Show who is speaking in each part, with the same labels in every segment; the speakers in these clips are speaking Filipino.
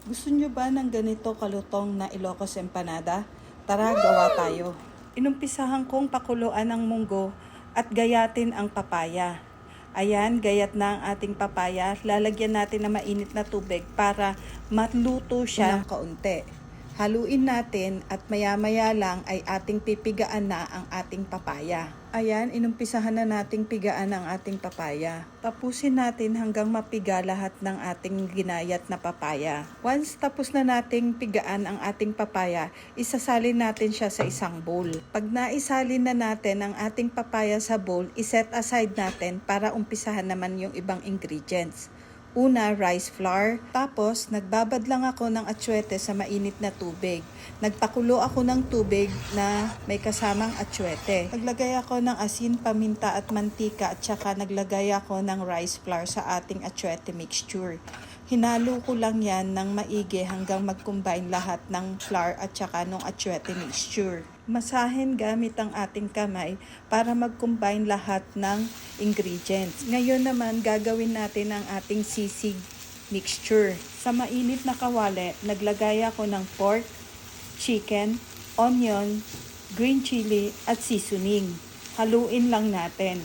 Speaker 1: Gusto nyo ba ng ganito kalutong na Ilocos empanada? Tara, gawa tayo. Inumpisahan kong pakuluan ang munggo at gayatin ang papaya. Ayan, gayat na ang ating papaya. Lalagyan natin ng mainit na tubig para matluto siya ng kaunti. Haluin natin at maya-maya lang ay ating pipigaan na ang ating papaya. Ayan, inumpisahan na nating pigaan ang ating papaya. Tapusin natin hanggang mapiga lahat ng ating ginayat na papaya. Once tapos na nating pigaan ang ating papaya, isasalin natin siya sa isang bowl. Pag naisalin na natin ang ating papaya sa bowl, iset aside natin para umpisahan naman yung ibang ingredients. Una, rice flour. Tapos, nagbabad lang ako ng atsuete sa mainit na tubig. Nagpakulo ako ng tubig na may kasamang atsuete. Naglagay ako ng asin, paminta at mantika at saka naglagay ako ng rice flour sa ating atsuete mixture. Hinalo ko lang yan ng maigi hanggang mag-combine lahat ng flour at saka ng atsuete mixture. Masahin gamit ang ating kamay para mag-combine lahat ng ingredients. Ngayon naman gagawin natin ang ating sisig mixture. Sa mainit na kawali, naglagay ako ng pork, chicken, onion, green chili at seasoning. Haluin lang natin.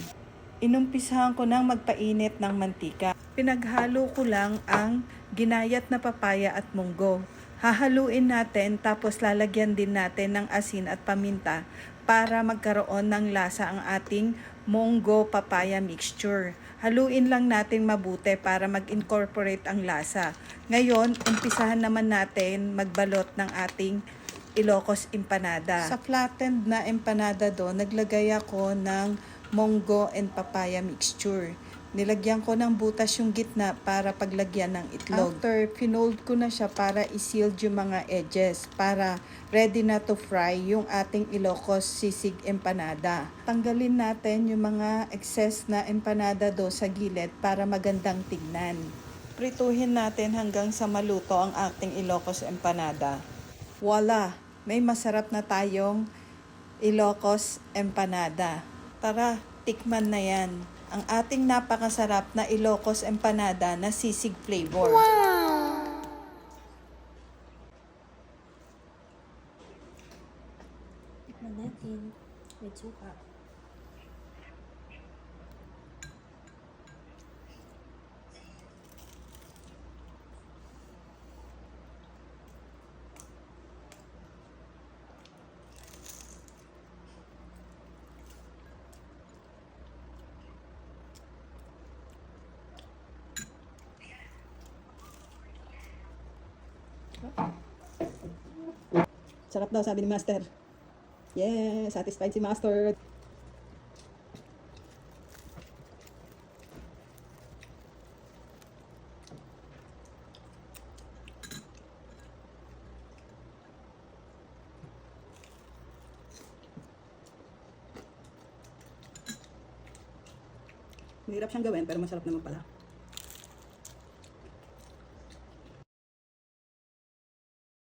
Speaker 1: Inumpisahan ko nang magpainit ng mantika. Pinaghalo ko lang ang ginayat na papaya at munggo. Hahaluin natin tapos lalagyan din natin ng asin at paminta para magkaroon ng lasa ang ating munggo papaya mixture. Haluin lang natin mabuti para mag-incorporate ang lasa. Ngayon, umpisahan naman natin magbalot ng ating Ilocos empanada. Sa flattened na empanada doon, naglagay ako ng munggo and papaya mixture. Nilagyan ko ng butas yung gitna para paglagyan ng itlog. After, pinold ko na siya para i-sealed yung mga edges para ready na to fry yung ating Ilocos sisig empanada. Tanggalin natin yung mga excess na empanada do sa gilid para magandang tignan. Prituhin natin hanggang sa maluto ang ating Ilocos empanada. Voila! May masarap na tayong Ilocos empanada. Tara, tikman na yan. Ang ating napakasarap na Ilocos empanada na sisig flavor.
Speaker 2: Wow! Tikman natin. May suka.
Speaker 1: Sarap daw, sabi ni Master. Yeah, satisfied si Master. Hirap siyang gawin pero masarap naman pala.